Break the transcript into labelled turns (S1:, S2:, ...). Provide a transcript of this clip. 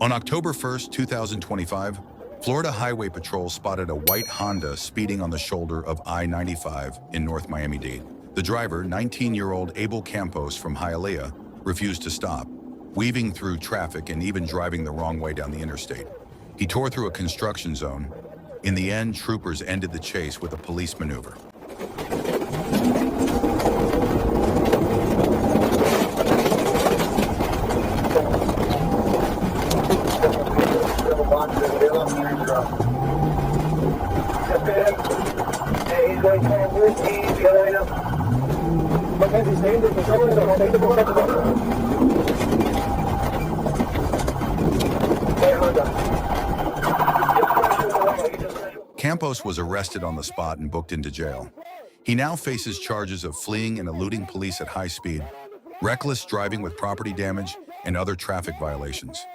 S1: On October 1st, 2025, Florida Highway Patrol spotted a white Honda speeding on the shoulder of I-95 in North Miami-Dade. The driver, 19-year-old Abel Campos from Hialeah, refused to stop, weaving through traffic and even driving the wrong way down the interstate. He tore through a construction zone. In the end, troopers ended the chase with a police maneuver. Campos was arrested on the spot and booked into jail. He now faces charges of fleeing and eluding police at high speed, reckless driving with property damage, and other traffic violations.